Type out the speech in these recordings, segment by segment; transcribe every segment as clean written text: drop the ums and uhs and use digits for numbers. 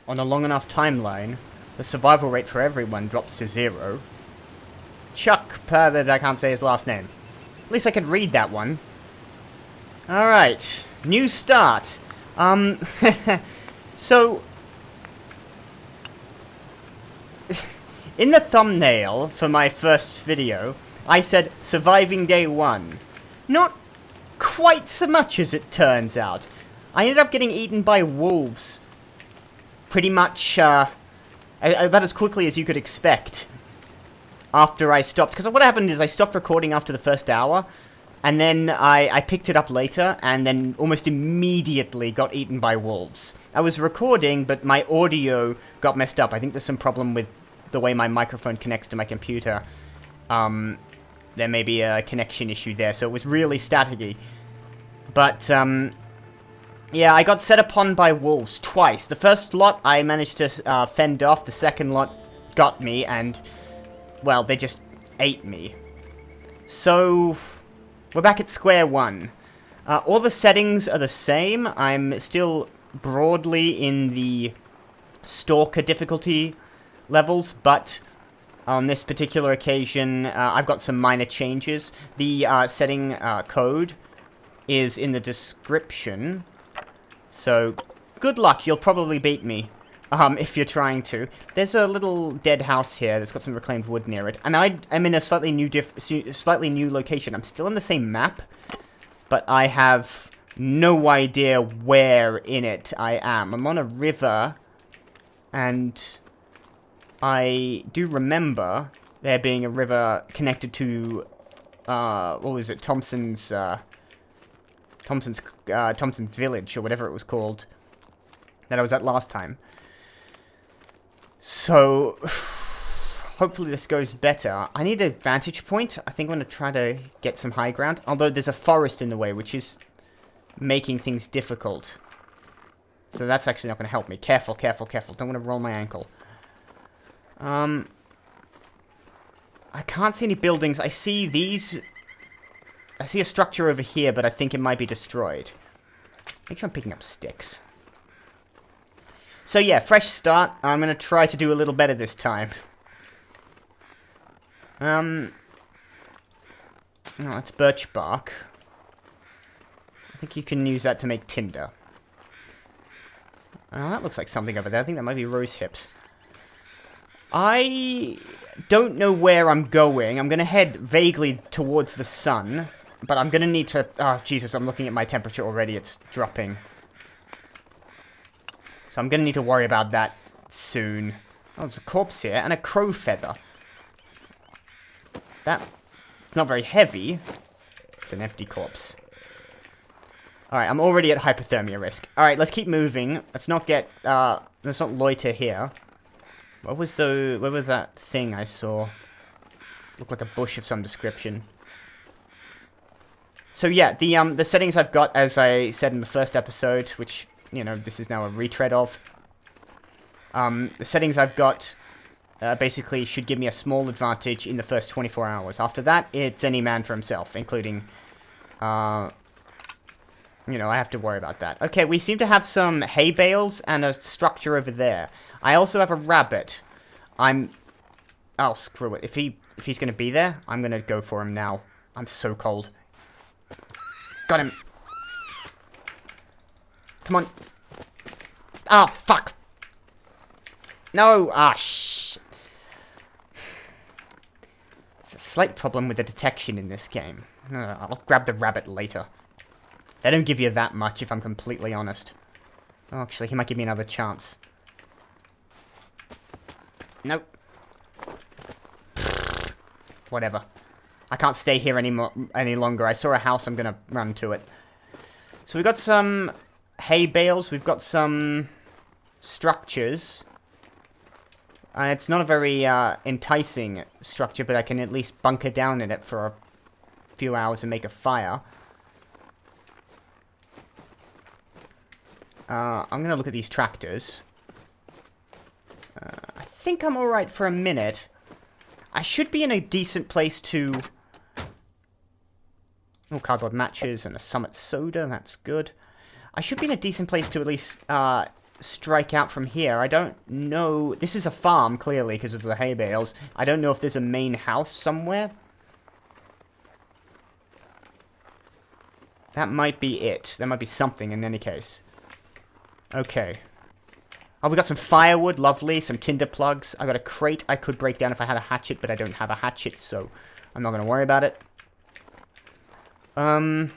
on a long enough timeline, the survival rate for everyone drops to 0. Chuck, that I can't say his last name. At least I could read that one. Alright, new start. So, in the thumbnail for my first video, I said, surviving day 1. Not quite so much as it turns out. I ended up getting eaten by wolves. Pretty much, about as quickly as you could expect. After I stopped. Because what happened is I stopped recording after the first hour. And then I picked it up later. And then almost immediately got eaten by wolves. I was recording, but my audio got messed up. I think there's some problem with the way my microphone connects to my computer. There may be a connection issue there. So it was really staticky. But, yeah, I got set upon by wolves twice. The first lot I managed to fend off. The second lot got me and, well, they just ate me. So, we're back at square one. All the settings are the same. I'm still broadly in the stalker difficulty levels, but on this particular occasion, I've got some minor changes. The setting code is in the description. So, good luck, you'll probably beat me, if you're trying to. There's a little dead house here that's got some reclaimed wood near it, and I'm in a slightly new location. I'm still on the same map, but I have no idea where in it I am. I'm on a river, and I do remember there being a river connected to, what was it, Thompson's Village, or whatever it was called, that I was at last time. So, hopefully this goes better. I need a vantage point. I think I'm going to try to get some high ground, although there's a forest in the way, which is making things difficult. So that's actually not going to help me. Careful, careful, careful. Don't want to roll my ankle. I can't see any buildings. I see these... I see a structure over here, but I think it might be destroyed. Make sure I'm picking up sticks. So yeah, fresh start. I'm going to try to do a little better this time. Oh, that's birch bark. I think you can use that to make tinder. Oh, that looks like something over there. I think that might be rose hips. I don't know where I'm going. I'm going to head vaguely towards the sun. But I'm going to need to... Oh, Jesus, I'm looking at my temperature already. It's dropping. So I'm going to need to worry about that soon. Oh, there's a corpse here and a crow feather. That's not very heavy. It's an empty corpse. Alright, I'm already at hypothermia risk. Alright, let's keep moving. Let's not get... let's not loiter here. What was that thing I saw? Looked like a bush of some description. So yeah, the settings I've got, as I said in the first episode, which, you know, this is now a retread of. The settings I've got basically should give me a small advantage in the first 24 hours. After that, it's any man for himself, including, you know, I have to worry about that. Okay, we seem to have some hay bales and a structure over there. I also have a rabbit. Oh, screw it. If he's gonna be there, I'm gonna go for him now. I'm so cold. Got him. Come on. Ah, fuck. No. Ah, shh. There's a slight problem with the detection in this game. I'll grab the rabbit later. They don't give you that much, if I'm completely honest. Oh, actually, he might give me another chance. Nope. Whatever. I can't stay here any longer. I saw a house, I'm gonna run to it. So we've got some hay bales, we've got some structures. It's not a very enticing structure, but I can at least bunker down in it for a few hours and make a fire. I'm gonna look at these tractors. I think I'm alright for a minute. I should be in a decent place to... Oh, cardboard matches and a Summit soda, that's good. I should be in a decent place to at least strike out from here. I don't know. This is a farm, clearly, because of the hay bales. I don't know if there's a main house somewhere. That might be it. There might be something in any case. Okay. Oh, we got some firewood. Lovely. Some tinder plugs. I got a crate I could break down if I had a hatchet, but I don't have a hatchet, so I'm not going to worry about it. I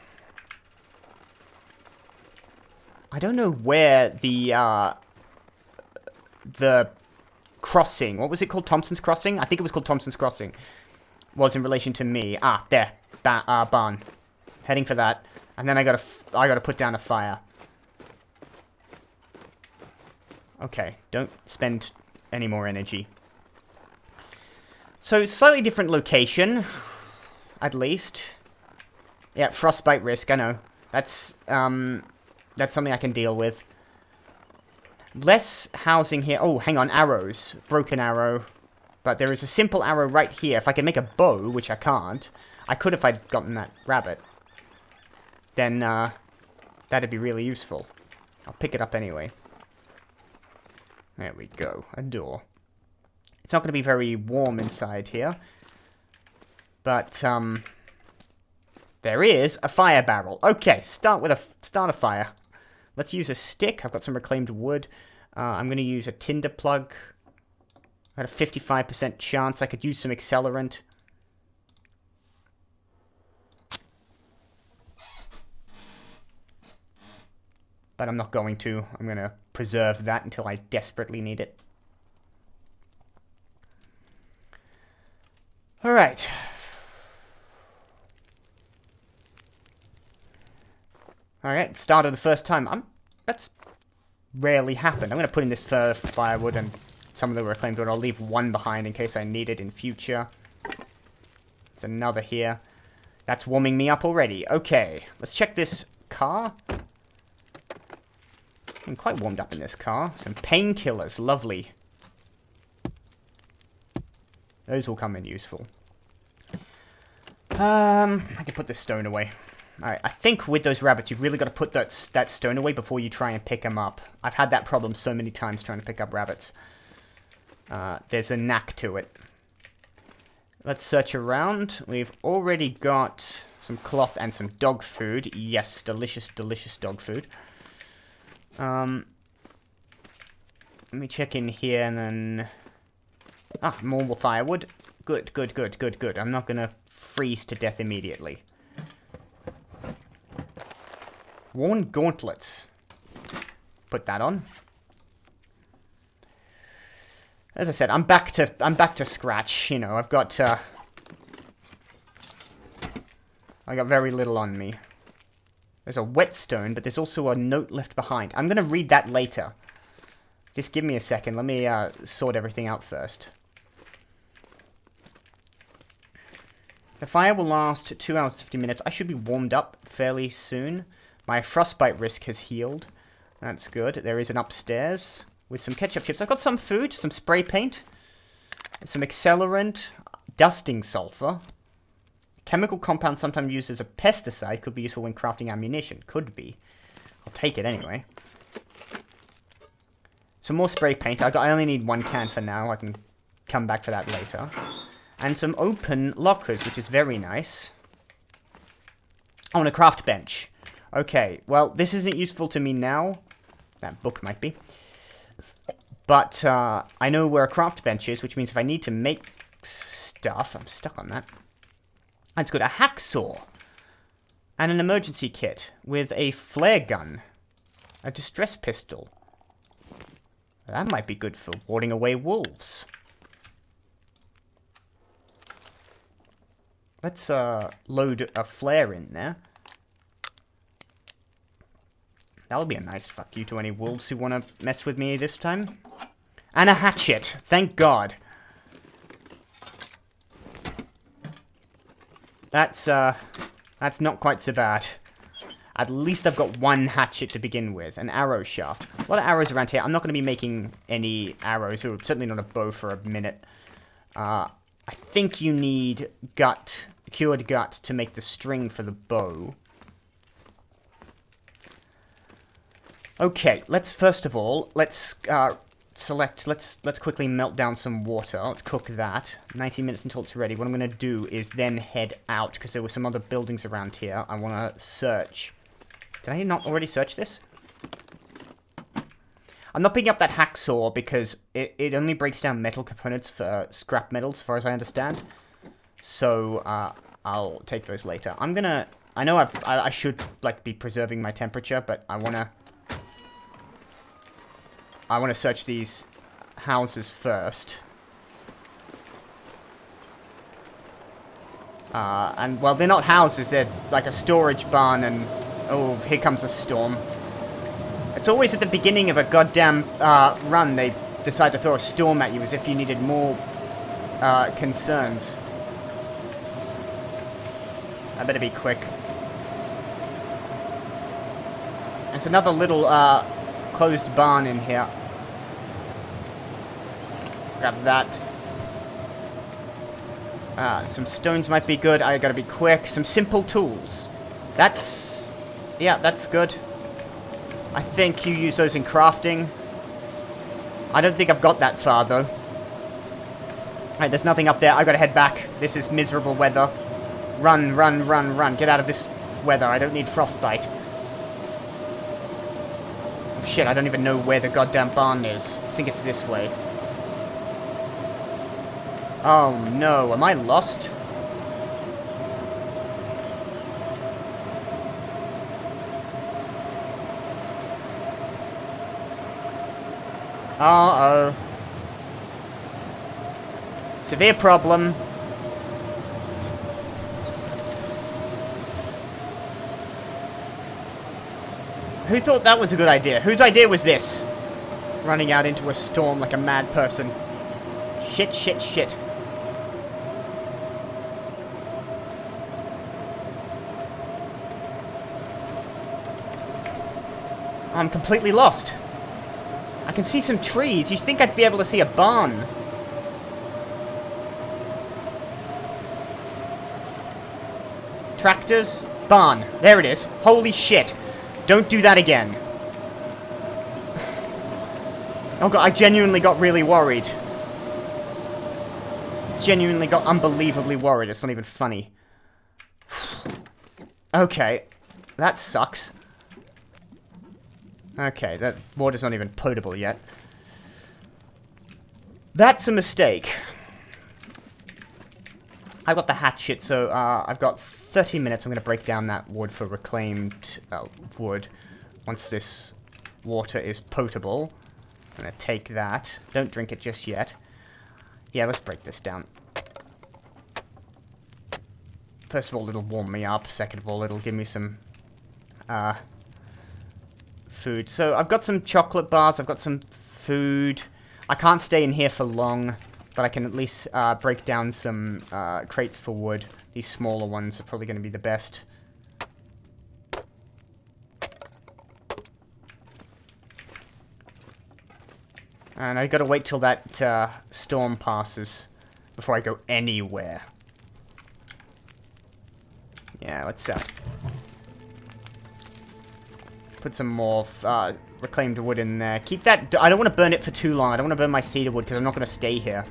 don't know where the crossing, what was it called? Thompson's Crossing? I think it was called Thompson's Crossing. Was in relation to me. Ah, there. Barn. Heading for that. And then I gotta put down a fire. Okay, don't spend any more energy. So, slightly different location. At least. Yeah, frostbite risk, I know. That's something I can deal with. Less housing here. Oh, hang on, arrows. Broken arrow. But there is a simple arrow right here. If I can make a bow, which I can't. I could if I'd gotten that rabbit. Then, that'd be really useful. I'll pick it up anyway. There we go. A door. It's not going to be very warm inside here. But, there is a fire barrel. Okay, start a fire. Let's use a stick. I've got some reclaimed wood. I'm going to use a tinder plug. I had a 55% chance. I could use some accelerant. But I'm not going to. I'm going to preserve that until I desperately need it. Alright. Alright, start of the first time. That's rarely happened. I'm going to put in this firewood and some of the reclaimed wood. I'll leave one behind in case I need it in future. There's another here. That's warming me up already. Okay, let's check this car. I'm quite warmed up in this car. Some painkillers, lovely. Those will come in useful. I can put this stone away. Alright, I think with those rabbits, you've really got to put that stone away before you try and pick them up. I've had that problem so many times trying to pick up rabbits. There's a knack to it. Let's search around. We've already got some cloth and some dog food. Yes, delicious, delicious dog food. Let me check in here and then... Ah, more firewood. Good, good, good, good, good. I'm not gonna freeze to death immediately. Worn gauntlets. Put that on. As I said, I'm back to scratch. You know, I've got I got very little on me. There's a whetstone, but there's also a note left behind. I'm gonna read that later. Just give me a second. Let me sort everything out first. The fire will last 2 hours 50 minutes. I should be warmed up fairly soon. My frostbite risk has healed. That's good. There is an upstairs with some ketchup chips. I've got some food, some spray paint, some accelerant, dusting sulfur. Chemical compound sometimes used as a pesticide. Could be useful when crafting ammunition. Could be. I'll take it anyway. Some more spray paint. I only need 1 can for now. I can come back for that later. And some open lockers, which is very nice. Oh, and a craft bench. Okay, well, this isn't useful to me now. That book might be. But I know where a craft bench is, which means if I need to make stuff... I'm stuck on that. That's good. A hacksaw. And an emergency kit with a flare gun. A distress pistol. That might be good for warding away wolves. Let's load a flare in there. That'll be a nice fuck you to any wolves who want to mess with me this time. And a hatchet. Thank God. That's not quite so bad. At least I've got 1 hatchet to begin with. An arrow shaft. A lot of arrows around here. I'm not going to be making any arrows. Or certainly not a bow for a minute. I think you need cured gut to make the string for the bow. Okay, let's first of all, let's quickly melt down some water. Let's cook that. 90 minutes until it's ready. What I'm going to do is then head out, because there were some other buildings around here. I want to search. Did I not already search this? I'm not picking up that hacksaw because it only breaks down metal components for scrap metals, as far as I understand. So, I'll take those later. I'm gonna... I know I should, like, be preserving my temperature, but I wanna search these houses first. And, well, they're not houses, they're like a storage barn, and... Oh, here comes a storm. It's always at the beginning of a goddamn run they decide to throw a storm at you as if you needed more concerns. I better be quick. There's another little closed barn in here. Grab that. Some stones might be good. I gotta be quick. Some simple tools. That's... yeah, that's good. I think you use those in crafting. I don't think I've got that far, though. Alright, there's nothing up there. I've got to head back. This is miserable weather. Run, run, run, run. Get out of this weather. I don't need frostbite. Oh, shit, I don't even know where the goddamn barn is. I think it's this way. Oh, no. Am I lost? Uh-oh. Severe problem. Who thought that was a good idea? Whose idea was this? Running out into a storm like a mad person. Shit, shit, shit. I'm completely lost. I can see some trees. You'd think I'd be able to see a barn. Tractors? Barn. There it is. Holy shit. Don't do that again. Oh god, I genuinely got really worried. Genuinely got unbelievably worried. It's not even funny. Okay. That sucks. Okay, that water's not even potable yet. That's a mistake. I've got the hatchet, so I've got 30 minutes. I'm going to break down that wood for reclaimed wood. Once this water is potable, I'm going to take that. Don't drink it just yet. Yeah, let's break this down. First of all, it'll warm me up. Second of all, it'll give me some food. So I've got some chocolate bars. I've got some food. I can't stay in here for long, but I can at least break down some crates for wood. These smaller ones are probably going to be the best. And I've got to wait till that storm passes before I go anywhere. Yeah, let's put some more reclaimed wood in there. Keep that... I don't want to burn it for too long. I don't want to burn my cedar wood because I'm not going to stay here.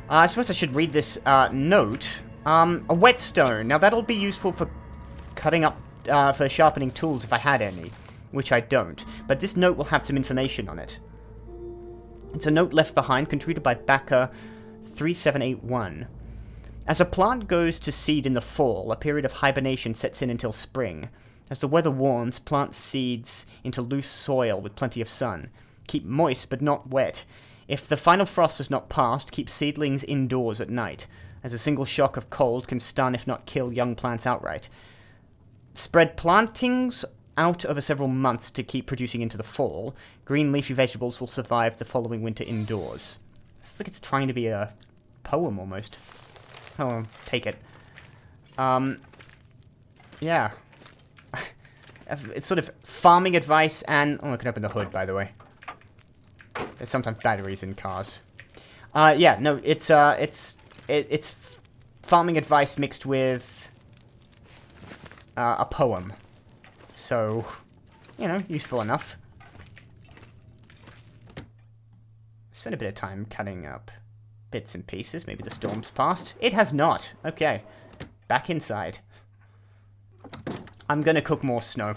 I suppose I should read this note. A whetstone. Now, that'll be useful for cutting up... for sharpening tools if I had any. Which I don't. But this note will have some information on it. It's a note left behind, contributed by Backer 3781. As a plant goes to seed in the fall, a period of hibernation sets in until spring. As the weather warms, plant seeds into loose soil with plenty of sun. Keep moist but not wet. If the final frost has not passed, keep seedlings indoors at night, as a single shock of cold can stun if not kill young plants outright. Spread plantings out over several months to keep producing into the fall. Green leafy vegetables will survive the following winter indoors. It's like it's trying to be a poem almost. Oh, take it. Yeah. It's sort of farming advice and... Oh, I can open the hood, by the way. There's sometimes batteries in cars. Yeah, no, it's farming advice mixed with a poem. So, you know, useful enough. spent a bit of time cutting up bits and pieces. Maybe the storm's passed. It has not. Okay. Back inside. I'm gonna cook more snow.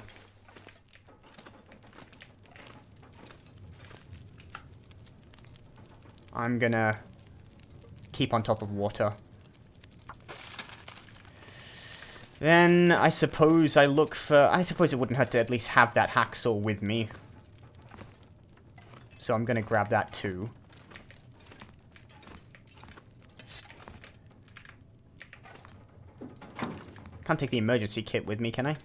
I'm gonna keep on top of water. Then I suppose I look for... I suppose it wouldn't hurt to at least have that hacksaw with me. So I'm gonna grab that too. Can't take the emergency kit with me, can I?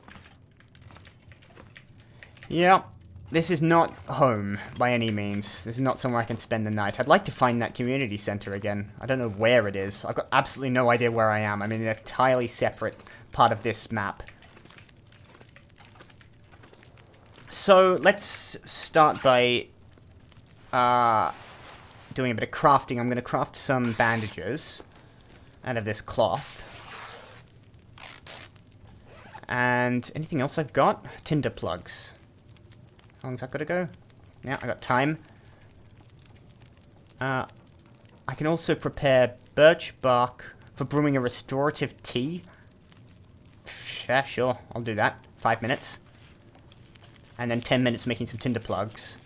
Yeah. This is not home, by any means. This is not somewhere I can spend the night. I'd like to find that community center again. I don't know where it is. I've got absolutely no idea where I am. I'm in an entirely separate part of this map. So, let's start by doing a bit of crafting. I'm going to craft some bandages out of this cloth. And anything else I've got? Tinder plugs. How long's that got to go? Yeah, I got time. I can also prepare birch bark for brewing a restorative tea. Yeah, sure. I'll do that. 5 minutes. And then 10 minutes making some tinder plugs.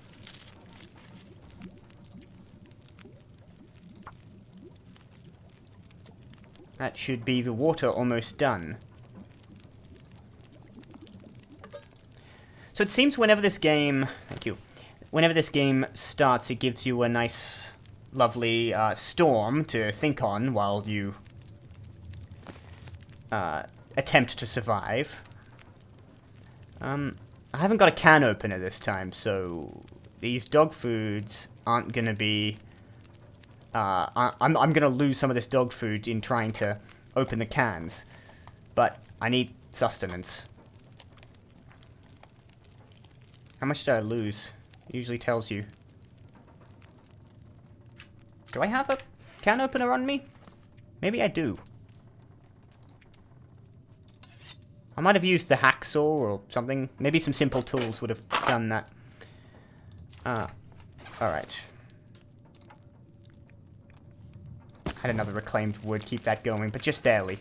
That should be the water almost done. So it seems whenever this game... Thank you. Whenever this game starts, it gives you a nice, lovely storm to think on while you attempt to survive. I haven't got a can opener this time, so these dog foods aren't going to be... I'm going to lose some of this dog food in trying to open the cans. But I need sustenance. How much did I lose? It usually tells you. Do I have a can opener on me? Maybe I do. I might have used the hacksaw or something. Maybe some simple tools would have done that. Alright. Had another reclaimed wood. Keep that going, but just barely.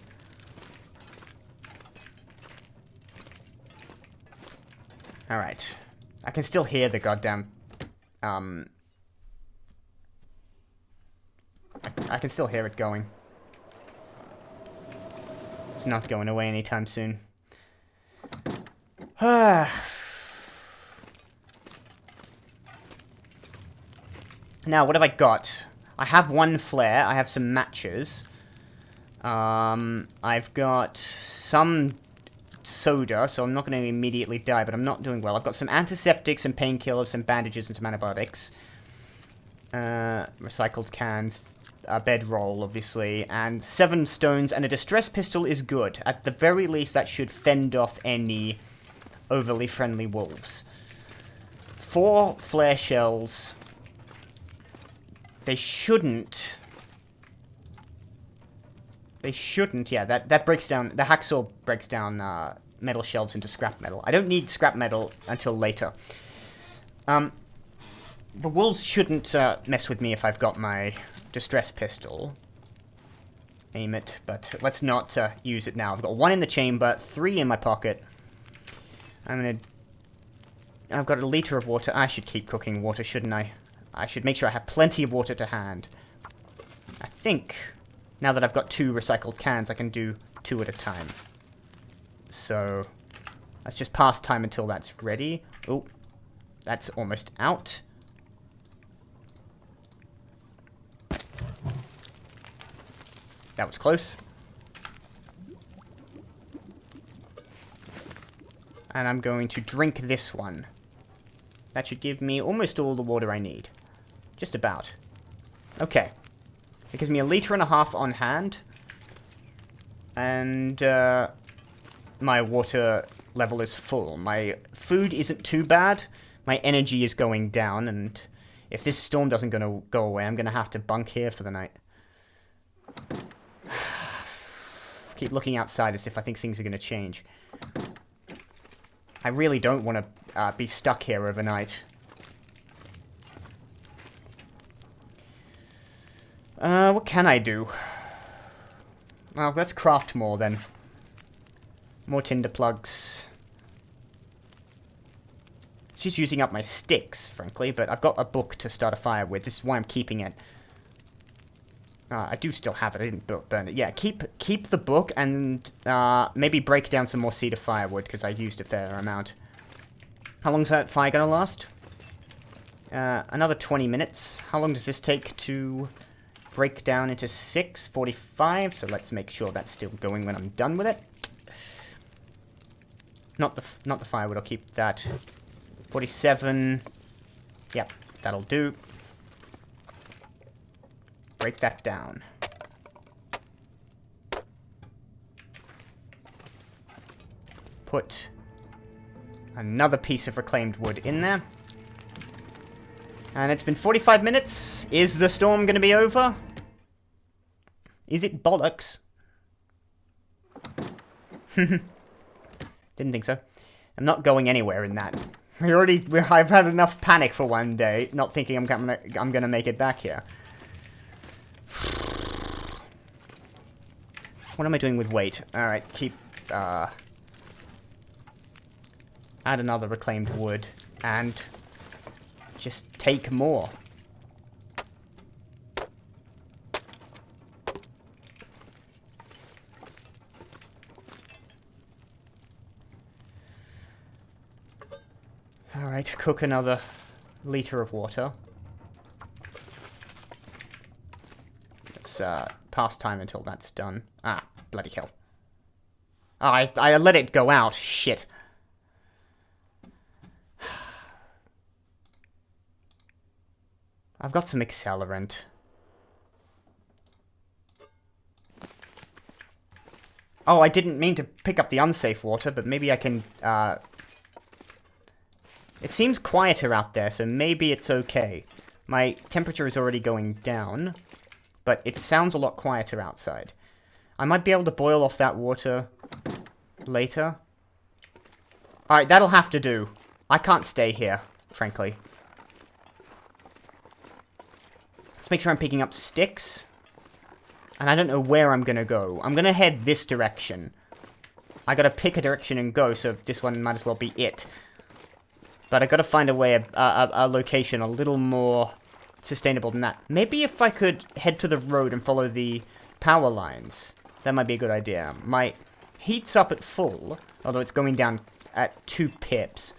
Alright. I can still hear the goddamn... I can still hear it going. It's not going away anytime soon. Now, what have I got? I have one flare. I have some matches. I've got some soda, so I'm not going to immediately die, but I'm not doing well. I've got some antiseptics, some painkillers, some bandages, and some antibiotics. Recycled cans, a bedroll, obviously, and 7 stones, and a distress pistol is good. At the very least, that should fend off any overly friendly wolves. 4 flare shells. They shouldn't, yeah, that breaks down, the hacksaw breaks down metal shelves into scrap metal. I don't need scrap metal until later. The wolves shouldn't mess with me if I've got my distress pistol. Aim it, but let's not use it now. I've got 1 in the chamber, 3 in my pocket. I've got a liter of water. I should keep cooking water, shouldn't I? I should make sure I have plenty of water to hand. I think, now that I've got 2 recycled cans, I can do 2 at a time. So, let's just pass time until that's ready. Oh, that's almost out. That was close. And I'm going to drink this one. That should give me almost all the water I need. Just about. Okay. It gives me a liter and a half on hand. And my water level is full. My food isn't too bad. My energy is going down. And if this storm doesn't go away, I'm going to have to bunk here for the night. Keep looking outside as if I think things are going to change. I really don't want to be stuck here overnight. What can I do? Well, let's craft more then. More tinder plugs. It's just using up my sticks, frankly, but I've got a book to start a fire with. This is why I'm keeping it. I do still have it. I didn't burn it. Yeah, keep the book and maybe break down some more cedar firewood because I used a fair amount. How long's that fire gonna last? Another 20 minutes. How long does this take to break down into 6? 45. So let's make sure that's still going when I'm done with it. Not the firewood. I'll keep that. 47. Yep, that'll do. Break that down. Put another piece of reclaimed wood in there. And it's been 45 minutes. Is the storm going to be over? Is it bollocks? Didn't think so. I'm not going anywhere in that. I've had enough panic for one day, not thinking I'm gonna make it back here. What am I doing with weight? Alright, keep, add another reclaimed wood, and just take more. Alright, cook another liter of water. Let's, pass time until that's done. Ah, bloody hell. Oh, I let it go out. Shit. I've got some accelerant. Oh, I didn't mean to pick up the unsafe water, but maybe I can, It seems quieter out there, so maybe it's okay. My temperature is already going down, but it sounds a lot quieter outside. I might be able to boil off that water later. Alright, that'll have to do. I can't stay here, frankly. Let's make sure I'm picking up sticks. And I don't know where I'm gonna go. I'm gonna head this direction. I gotta pick a direction and go, so this one might as well be it. But I gotta find a way, a location a little more sustainable than that. Maybe if I could head to the road and follow the power lines. That might be a good idea. My heat's up at full, although it's going down at 2 pips.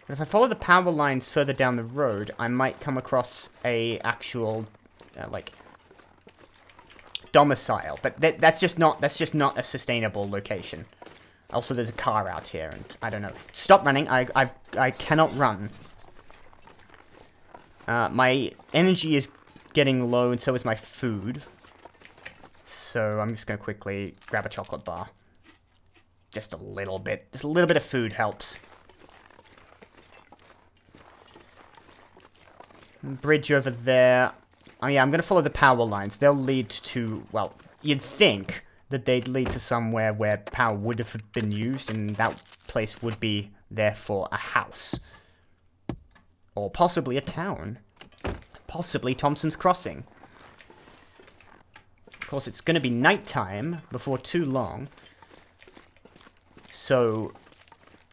But if I follow the power lines further down the road, I might come across a actual, like, domicile. But that's just not a sustainable location. Also, there's a car out here, and I don't know. Stop running. I cannot run. My energy is getting low, and so is my food. So I'm just going to quickly grab a chocolate bar. Just a little bit. Just a little bit of food helps. Bridge over there. Oh yeah, I'm going to follow the power lines. They'll lead to, well, you'd think that they'd lead to somewhere where power would have been used, and that place would be, therefore, a house. Or possibly a town. Possibly Thompson's Crossing. Of course, it's going to be nighttime before too long. So,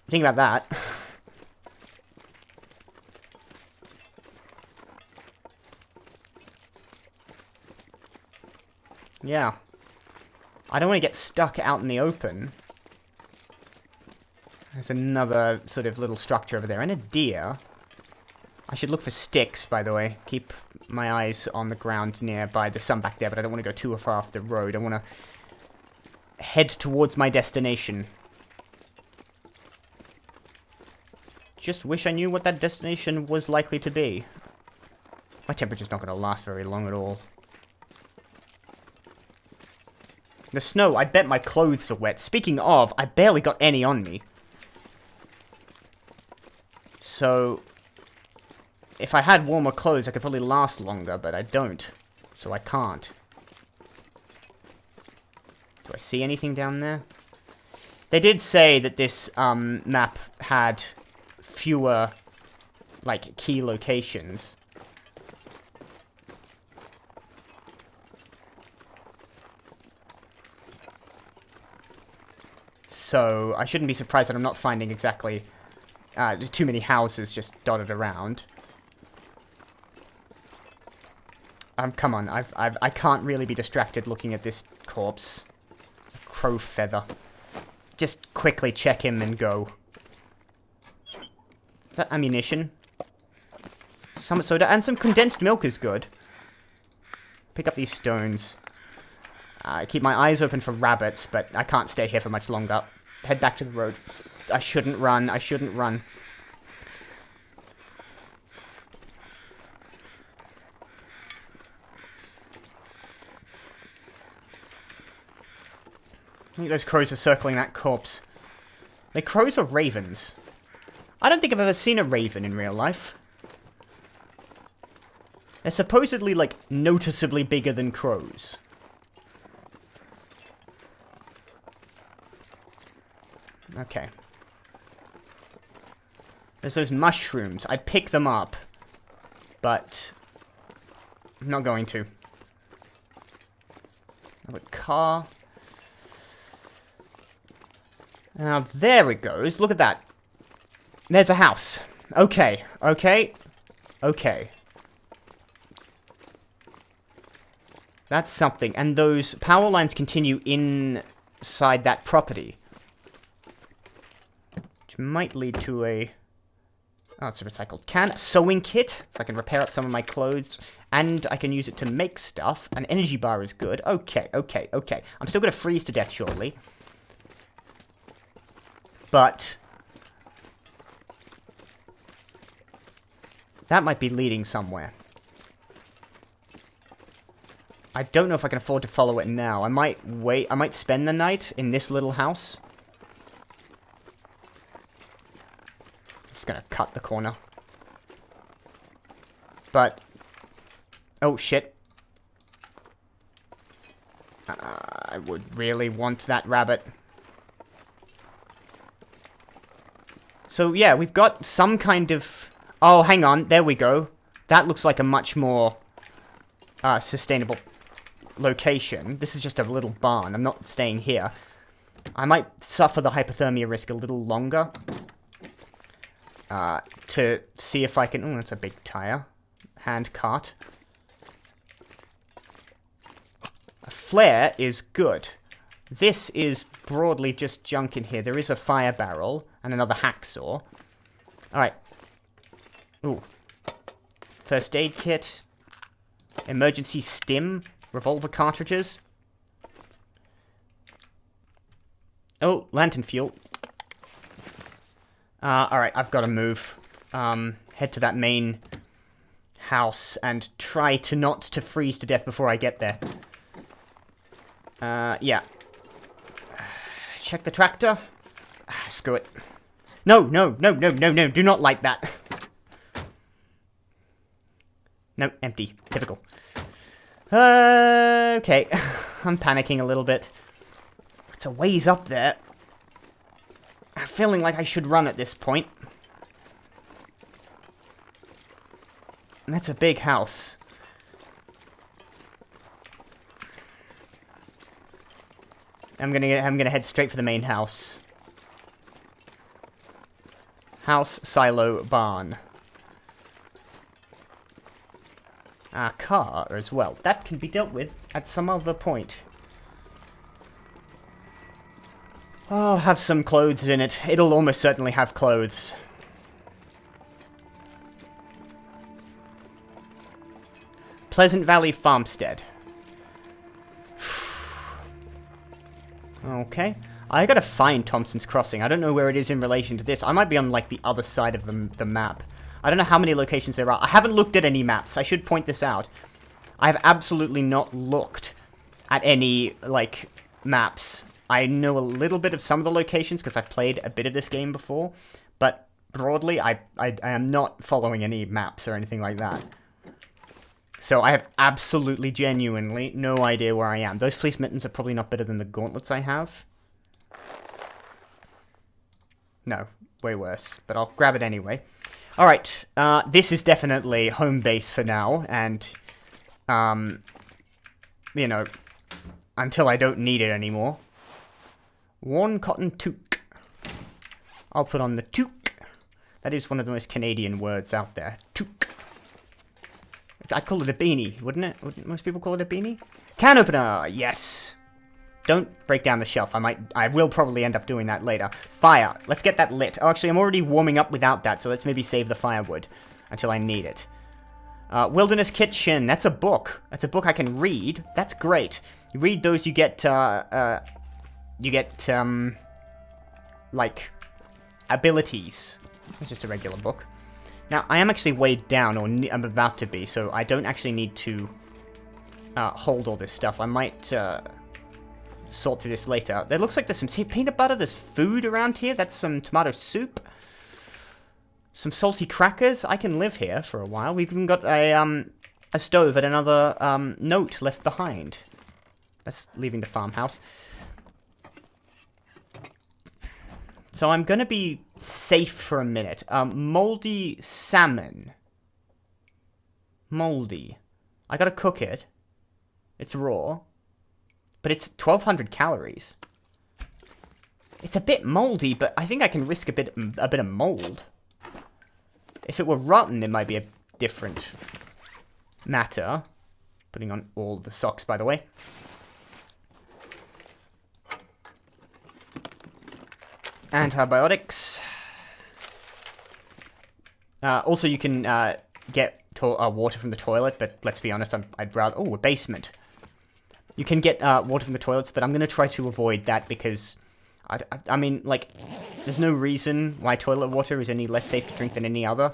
think about that. Yeah. I don't want to get stuck out in the open. There's another sort of little structure over there. And a deer. I should look for sticks, by the way. Keep my eyes on the ground nearby. There's some back there, but I don't want to go too far off the road. I want to head towards my destination. Just wish I knew what that destination was likely to be. My temperature's not going to last very long at all. The snow, I bet my clothes are wet. Speaking of, I barely got any on me. So, if I had warmer clothes, I could probably last longer, but I don't. So I can't. Do I see anything down there? They did say that this map had fewer, like, key locations. So I shouldn't be surprised that I'm not finding exactly too many houses just dotted around. Come on, I can't really be distracted looking at this corpse. Crow feather. Just quickly check him and go. Is that ammunition? Some soda and some condensed milk is good. Pick up these stones. I keep my eyes open for rabbits, but I can't stay here for much longer. Head back to the road. I shouldn't run. I shouldn't run. I think those crows are circling that corpse. Are they crows or ravens? I don't think I've ever seen a raven in real life. They're supposedly, like, noticeably bigger than crows. Okay. There's those mushrooms. I'd pick them up. But I'm not going to. Another car. Now, there it goes. Look at that. There's a house. Okay. Okay. Okay. That's something. And those power lines continue inside that property. Which might lead to a... Oh, it's a recycled can. A sewing kit, so I can repair up some of my clothes. And I can use it to make stuff. An energy bar is good. Okay, okay, okay. I'm still going to freeze to death shortly. But... that might be leading somewhere. I don't know if I can afford to follow it now. I might wait. I might spend the night in this little house. Just gonna cut the corner. But... oh, shit. I would really want that rabbit. So, yeah, we've got some kind of... oh, hang on. There we go. That looks like a much more sustainable location. This is just a little barn. I'm not staying here. I might suffer the hypothermia risk a little longer. To see if I can... oh, that's a big tire. Hand cart. A flare is good. This is broadly just junk in here. There is a fire barrel and another hacksaw. Alright. Ooh. First aid kit. Emergency stim. Revolver cartridges. Oh, lantern fuel. Alright, I've got to move. Head to that main house and try to not to freeze to death before I get there. Yeah. Check the tractor. Screw it. No, no, no, no, no, no, do not light that. No, empty. Typical. Okay. I'm panicking a little bit. It's a ways up there. I'm feeling like I should run at this point. And that's a big house. I'm gonna head straight for the main house. House, silo, barn. Car as well. That can be dealt with at some other point. Oh, have some clothes in it. It'll almost certainly have clothes. Pleasant Valley Farmstead. Okay. I gotta find Thompson's Crossing. I don't know where it is in relation to this. I might be on, like, the other side of the map. I don't know how many locations there are. I haven't looked at any maps. I should point this out. I have absolutely not looked at any, like, maps. I know a little bit of some of the locations because I've played a bit of this game before. But broadly, I am not following any maps or anything like that. So I have absolutely, genuinely no idea where I am. Those fleece mittens are probably not better than the gauntlets I have. No, way worse. But I'll grab it anyway. Alright, this is definitely home base for now, and, you know, until I don't need it anymore. Worn cotton toque. I'll put on the toque. That is one of the most Canadian words out there. Toque. I'd call it a beanie, wouldn't it? Wouldn't most people call it a beanie? Can opener! Yes! Don't break down the shelf. I will probably end up doing that later. Fire. Let's get that lit. Oh, actually, I'm already warming up without that, so let's maybe save the firewood until I need it. Wilderness Kitchen. That's a book. That's a book I can read. That's great. You read those, you get, like, abilities. It's just a regular book. Now, I am actually weighed down, or I'm about to be, so I don't actually need to hold all this stuff. I might sort through this later. There looks like there's some peanut butter. There's food around here. That's some tomato soup. Some salty crackers. I can live here for a while. We've even got a stove and another note left behind. That's leaving the farmhouse. So I'm going to be safe for a minute. Moldy salmon. Moldy. I got to cook it. It's raw. But it's 1,200 calories. It's a bit moldy, but I think I can risk a bit of mold. If it were rotten, it might be a different matter. Putting on all the socks, by the way. Antibiotics. Also, you can get water from the toilet, but let's be honest, I'd rather... Oh, a basement. You can get water from the toilets, but I'm going to try to avoid that because... I mean, like, there's no reason why toilet water is any less safe to drink than any other.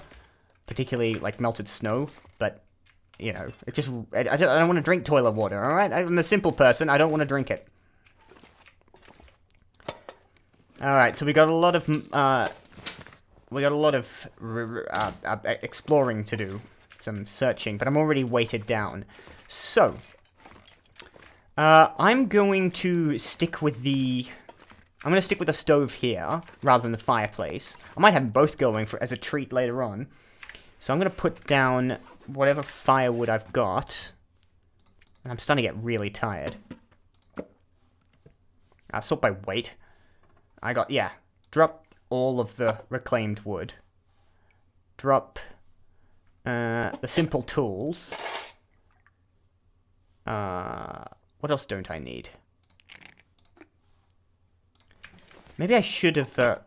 Particularly, like, melted snow. But, you know, it just... I don't want to drink toilet water, alright? I'm a simple person. I don't want to drink it. Alright, so we got a lot of... exploring to do. Some searching, but I'm already weighted down. So... I'm going to stick with the... I'm going to stick with the stove here, rather than the fireplace. I might have them both going as a treat later on. So I'm going to put down whatever firewood I've got. And I'm starting to get really tired. I'll sort by weight. I got, yeah. Drop all of the reclaimed wood. Drop the simple tools. What else don't I need? Maybe I should have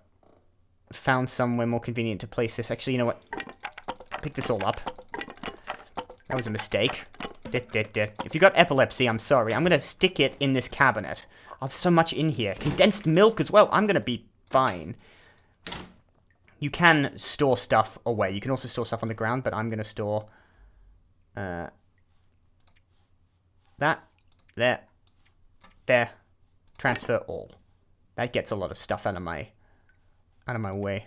found somewhere more convenient to place this. Actually, you know what? Pick this all up. That was a mistake. If you got epilepsy, I'm sorry. I'm going to stick it in this cabinet. Oh, there's so much in here. Condensed milk as well. I'm going to be fine. You can store stuff away. You can also store stuff on the ground, but I'm going to store... that. There. Transfer all. That gets a lot of stuff out of my way.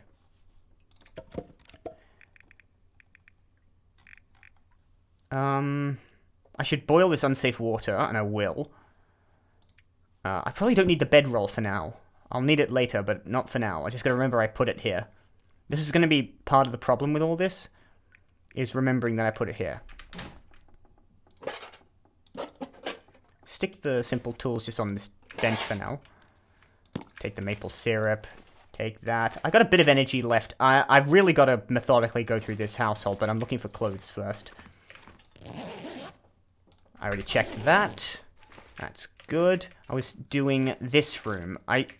I should boil this unsafe water, and I will. I probably don't need the bedroll for now. I'll need it later, but not for now. I just gotta remember I put it here. This is gonna be part of the problem with all this, is remembering that I put it here. Stick the simple tools just on this bench for now. Take the maple syrup. Take that. I got a bit of energy left. I've really got to methodically go through this household, but I'm looking for clothes first. I already checked that. That's good. I was doing this room.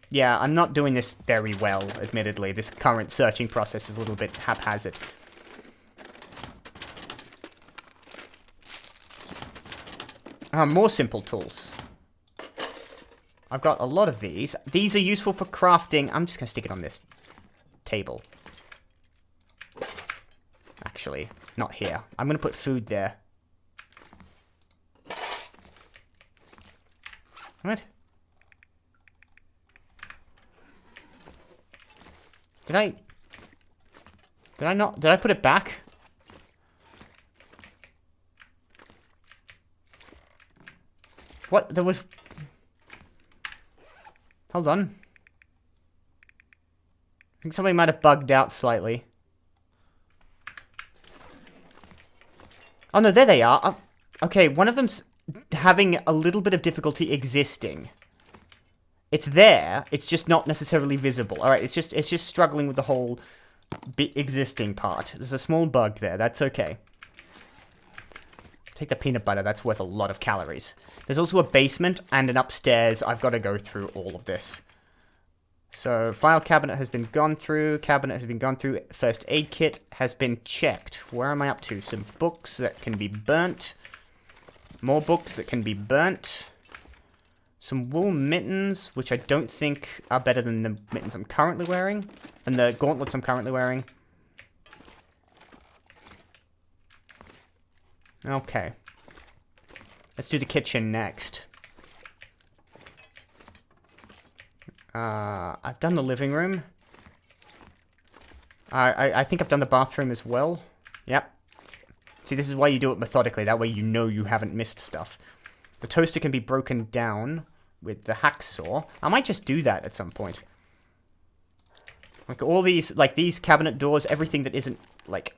Yeah, I'm not doing this very well, admittedly. This current searching process is a little bit haphazard. More simple tools. I've got a lot of these. These are useful for crafting. I'm just going to stick it on this table. Actually, not here. I'm going to put food there. What? Did I not? Did I put it back? What? There was... Hold on. I think something might have bugged out slightly. Oh no, there they are. Okay, one of them's having a little bit of difficulty existing. It's there, it's just not necessarily visible. Alright, it's just struggling with the whole existing part. There's a small bug there, that's okay. Take the peanut butter, that's worth a lot of calories. There's also a basement and an upstairs. I've got to go through all of this. So, file cabinet has been gone through, first aid kit has been checked. Where am I up to? Some books that can be burnt. More books that can be burnt. Some wool mittens, which I don't think are better than the mittens I'm currently wearing. And the gauntlets I'm currently wearing. Okay. Let's do the kitchen next. I've done the living room. I think I've done the bathroom as well. Yep. See, this is why you do it methodically. That way you know you haven't missed stuff. The toaster can be broken down with the hacksaw. I might just do that at some point. Like all these, like these cabinet doors, everything that isn't, like,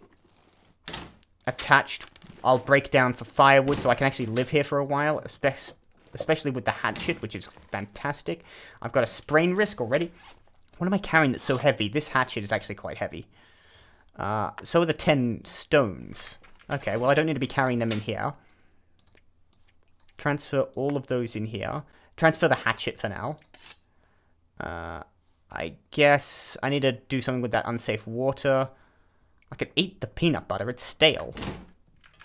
attached, I'll break down for firewood so I can actually live here for a while, especially with the hatchet, which is fantastic. I've got a sprain risk already. What am I carrying that's so heavy? This hatchet is actually quite heavy. So are the 10 stones. Okay, well I don't need to be carrying them in here. Transfer all of those in here. Transfer the hatchet for now. I guess I need to do something with that unsafe water. I could eat the peanut butter. It's stale.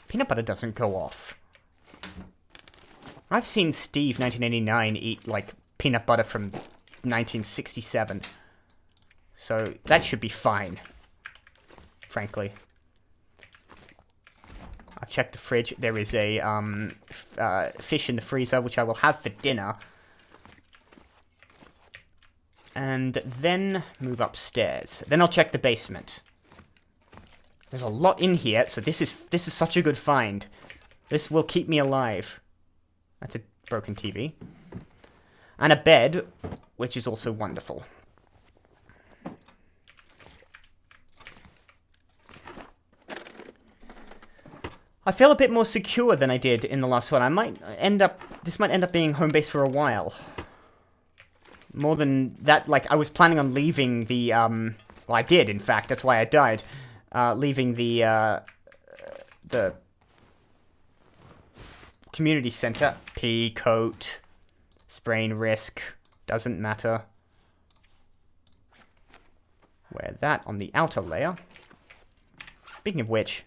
Peanut butter doesn't go off. I've seen Steve, 1989, eat, like, peanut butter from 1967. So that should be fine. Frankly. I've checked the fridge. There is a fish in the freezer, which I will have for dinner. And then move upstairs. Then I'll check the basement. There's a lot in here, so this is such a good find. This will keep me alive. That's a broken TV. And a bed, which is also wonderful. I feel a bit more secure than I did in the last one. This might end up being home base for a while. More than that, like, I was planning on leaving the, well, I did, in fact, that's why I died. Leaving the community center. Pea coat. Sprain risk. Doesn't matter. Wear that on the outer layer. Speaking of which,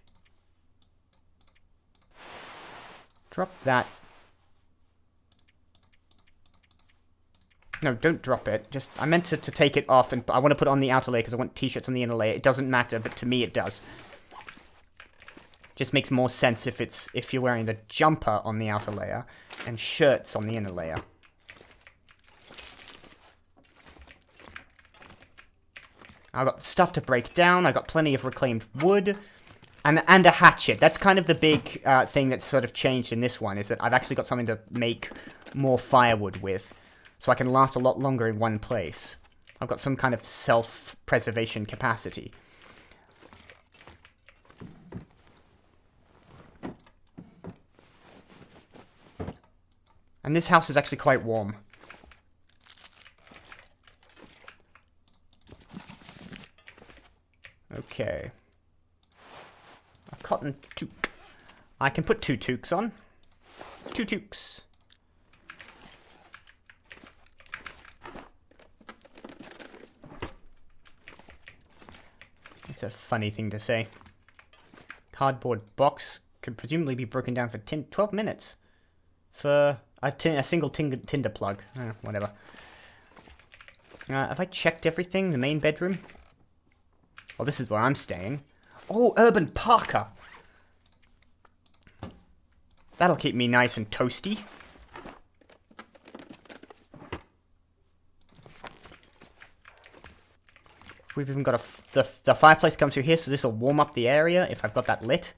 drop that. No, don't drop it. Just, I meant to take it off, and I want to put it on the outer layer because I want t-shirts on the inner layer. It doesn't matter, but to me it does. Just makes more sense if you're wearing the jumper on the outer layer and shirts on the inner layer. I've got stuff to break down. I've got plenty of reclaimed wood. And a hatchet. That's kind of the big thing that's sort of changed in this one, is that I've actually got something to make more firewood with. So I can last a lot longer in one place. I've got some kind of self-preservation capacity. And this house is actually quite warm. Okay. A cotton toque. I can put 2 toques on. 2 toques. It's a funny thing to say. Cardboard box could presumably be broken down for 12 minutes. For a single tinder plug. Whatever. Have I checked everything? The main bedroom? Well, this is where I'm staying. Oh, urban parka! That'll keep me nice and toasty. We've even got the fireplace comes through here, so this will warm up the area if I've got that lit.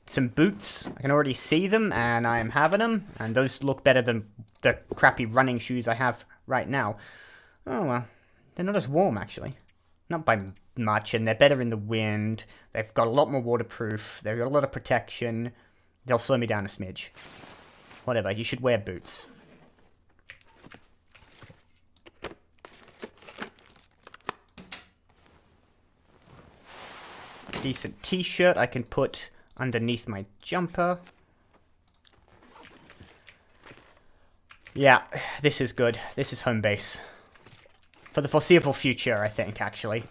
Some boots. I can already see them, and I am having them. And those look better than the crappy running shoes I have right now. Oh, well. They're not as warm, actually. Not by much, and they're better in the wind. They've got a lot more waterproof. They've got a lot of protection. They'll slow me down a smidge. whatever. You should wear boots. Decent t-shirt I can put underneath my jumper. Yeah, this is good. This is home base. For the foreseeable future, I think, actually.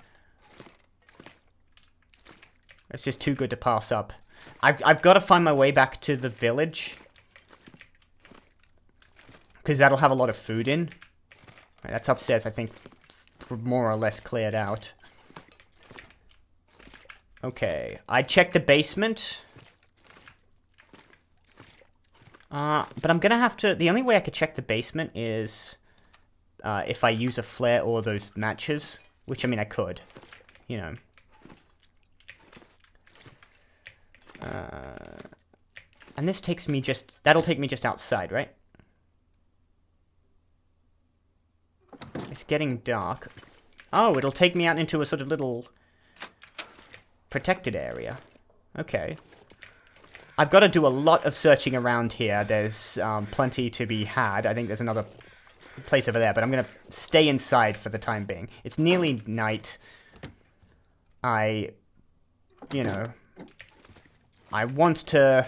It's just too good to pass up. I've got to find my way back to the village. Because that'll have a lot of food in. Right, that's upstairs, I think, more or less cleared out. Okay, I checked the basement. But I'm gonna have to... The only way I could check the basement is... if I use a flare or those matches. Which, I mean, I could. You know. And this takes me just... That'll take me just outside, right? It's getting dark. Oh, it'll take me out into a sort of little... protected area. Okay. I've got to do a lot of searching around here. There's plenty to be had. I think there's another place over there, but I'm going to stay inside for the time being. It's nearly night. You know... I want to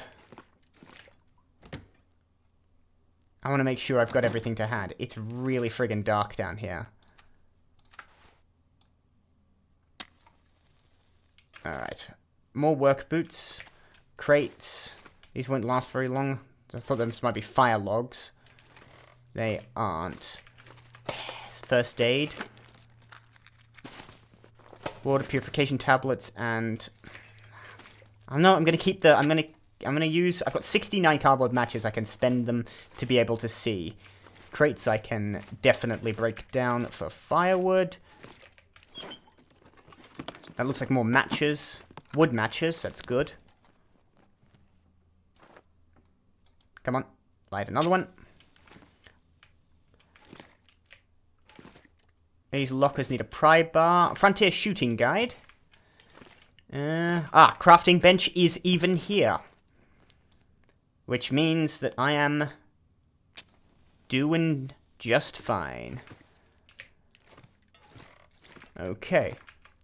make sure I've got everything to hand. It's really friggin' dark down here. Alright. More work boots. Crates. These won't last very long. I thought those might be fire logs. They aren't. First aid. Water purification tablets and... I know I'm gonna keep the... I'm gonna use... I've got 69 cardboard matches. I can spend them to be able to see. Crates I can definitely break down for firewood. That looks like more matches. Wood matches, that's good. Come on, light another one. These lockers need a pry bar. Frontier shooting guide. Crafting bench is even here. Which means that I am doing just fine. Okay.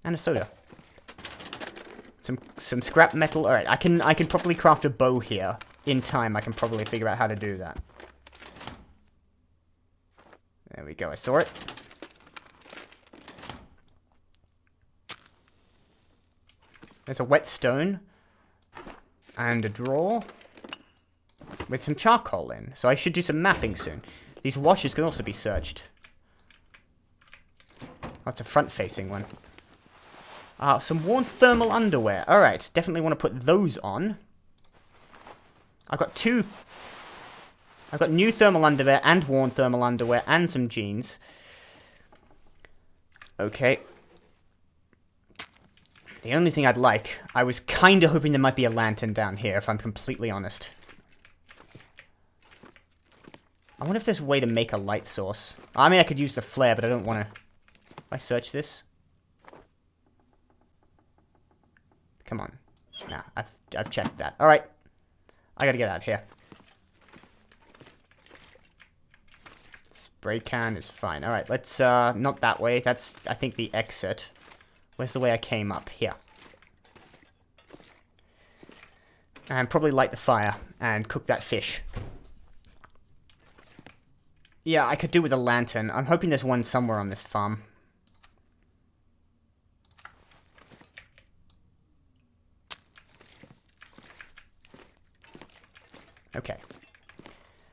And a soda. Some scrap metal. Alright, I can probably craft a bow here. In time, I can probably figure out how to do that. There we go, I saw it. There's a whetstone. And a drawer. With some charcoal in. So I should do some mapping soon. These washers can also be searched. That's a front-facing one. Some worn thermal underwear. Alright, definitely want to put those on. I've got new thermal underwear and worn thermal underwear and some jeans. Okay. The only thing I'd like... I was kind of hoping there might be a lantern down here, if I'm completely honest. I wonder if there's a way to make a light source. I mean, I could use the flare, but I don't want to... If I search this... Come on. Nah, I've checked that. Alright. I gotta get out of here. Spray can is fine. Alright, let's, not that way. That's, I think, the exit. Where's the way I came up? Here. And probably light the fire and cook that fish. Yeah, I could do with a lantern. I'm hoping there's one somewhere on this farm. Okay.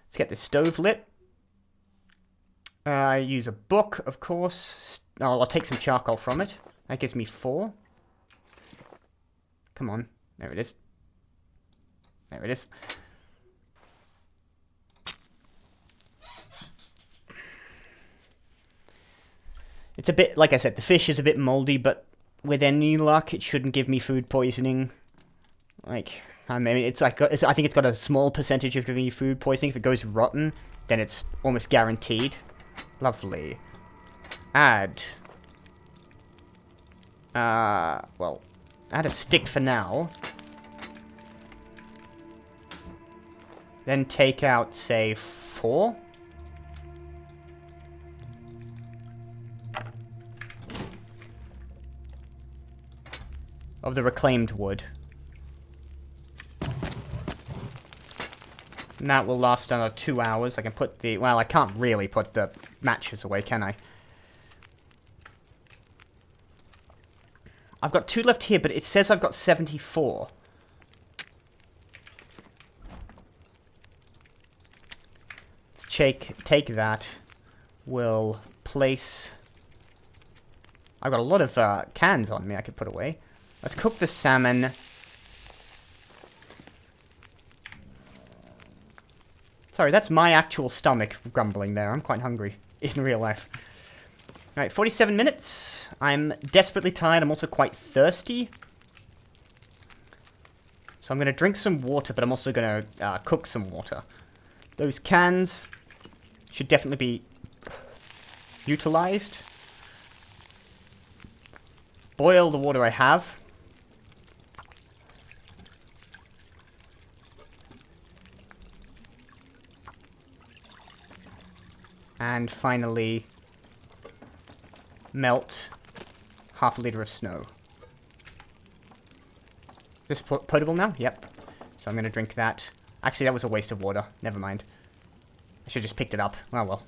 Let's get this stove lit. Use a book, of course. I'll take some charcoal from it. That gives me 4. Come on. There it is. There it is. It's a bit, like I said, the fish is a bit moldy, but with any luck, it shouldn't give me food poisoning. Like... I mean, I think it's got a small percentage of giving you food poisoning. If it goes rotten, then it's almost guaranteed. Lovely. Add. Well, add a stick for now. Then take out, say, 4. Of the reclaimed wood. And that will last another 2 hours. I can put the... Well, I can't really put the matches away, can I? I've got 2 left here, but it says I've got 74. Let's take that. We'll place... I've got a lot of cans on me I could put away. Let's cook the salmon. Sorry, that's my actual stomach grumbling there. I'm quite hungry in real life. Alright, 47 minutes. I'm desperately tired. I'm also quite thirsty. So I'm going to drink some water, but I'm also going to cook some water. Those cans should definitely be utilized. Boil the water I have. And finally, melt half a liter of snow. This potable now? Yep. So I'm going to drink that. Actually, that was a waste of water. Never mind. I should have just picked it up. Oh well.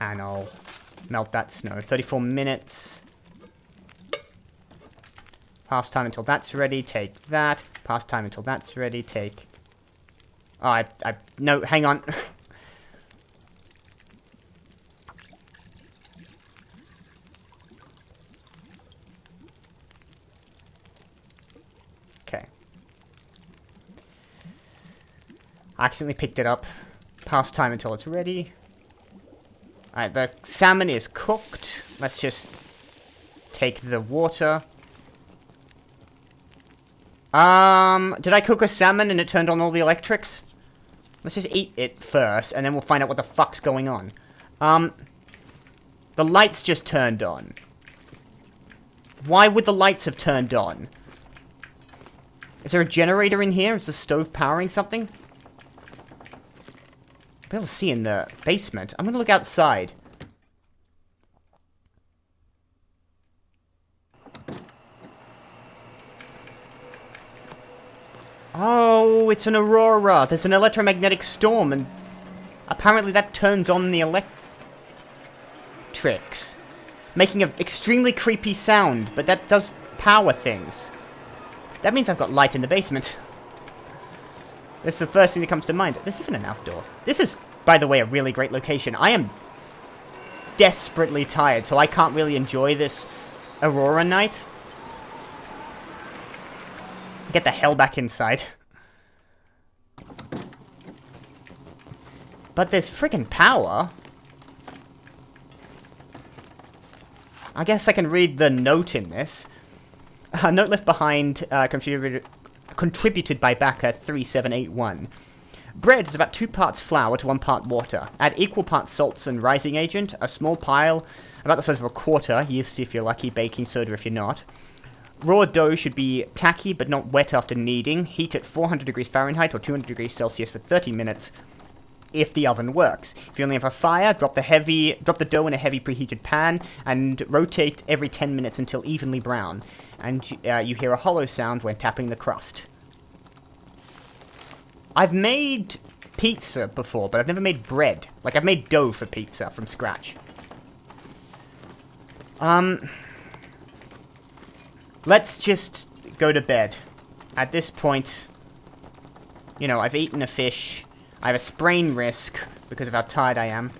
And I'll melt that snow. 34 minutes. Pass time until that's ready. Take that. Pass time until that's ready. Take... Oh, no, hang on. Okay. I accidentally picked it up. Pass time until it's ready. Alright, the salmon is cooked. Let's just take the water. Did I cook a salmon and it turned on all the electrics? Let's just eat it first, and then we'll find out what the fuck's going on. The lights just turned on. Why would the lights have turned on? Is there a generator in here? Is the stove powering something? I'll be able to see in the basement. I'm gonna look outside. Oh, it's an aurora. There's an electromagnetic storm, and apparently that turns on the electrics, making an extremely creepy sound, but that does power things. That means I've got light in the basement. That's the first thing that comes to mind. There's even an outdoor. This is, by the way, a really great location. I am desperately tired, so I can't really enjoy this aurora night. Get the hell back inside. But there's friggin' power. I guess I can read the note in this. A note left behind, contributed by backer 3781. Bread is about 2 parts flour to 1 part water. Add equal parts salts and rising agent. A small pile, about the size of a quarter, yeast if you're lucky, baking soda if you're not. Raw dough should be tacky but not wet after kneading. Heat at 400 degrees Fahrenheit or 200 degrees Celsius for 30 minutes if the oven works. If you only have a fire, drop the dough in a heavy preheated pan and rotate every 10 minutes until evenly brown. And you hear a hollow sound when tapping the crust. I've made pizza before, but I've never made bread. Like, I've made dough for pizza from scratch. Let's just go to bed. At this point, you know, I've eaten a fish. I have a sprain risk because of how tired I am.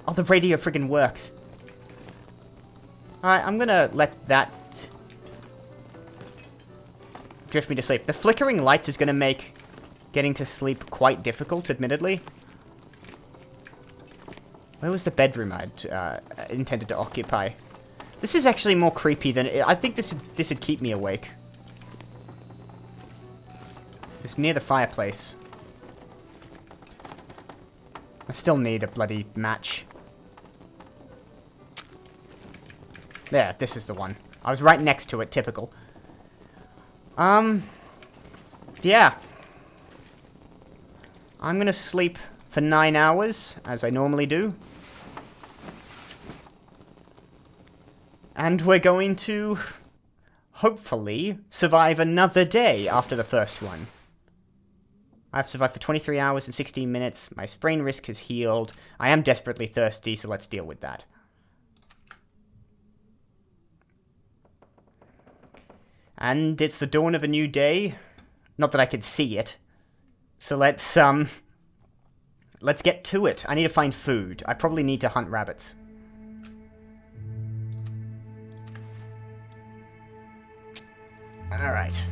Oh, the radio friggin' works. Alright, I'm gonna let that drift me to sleep. The flickering lights is gonna make getting to sleep quite difficult, admittedly. Where was the bedroom I'd intended to occupy? This is actually more creepy than... I think this would keep me awake. It's near the fireplace. I still need a bloody match. There, this is the one. I was right next to it, typical. Yeah. I'm gonna sleep for 9 hours, as I normally do. And we're going to, hopefully, survive another day after the first one. I've survived for 23 hours and 16 minutes. My sprain risk has healed. I am desperately thirsty, so let's deal with that. And it's the dawn of a new day. Not that I can see it. So let's get to it. I need to find food. I probably need to hunt rabbits. Alright.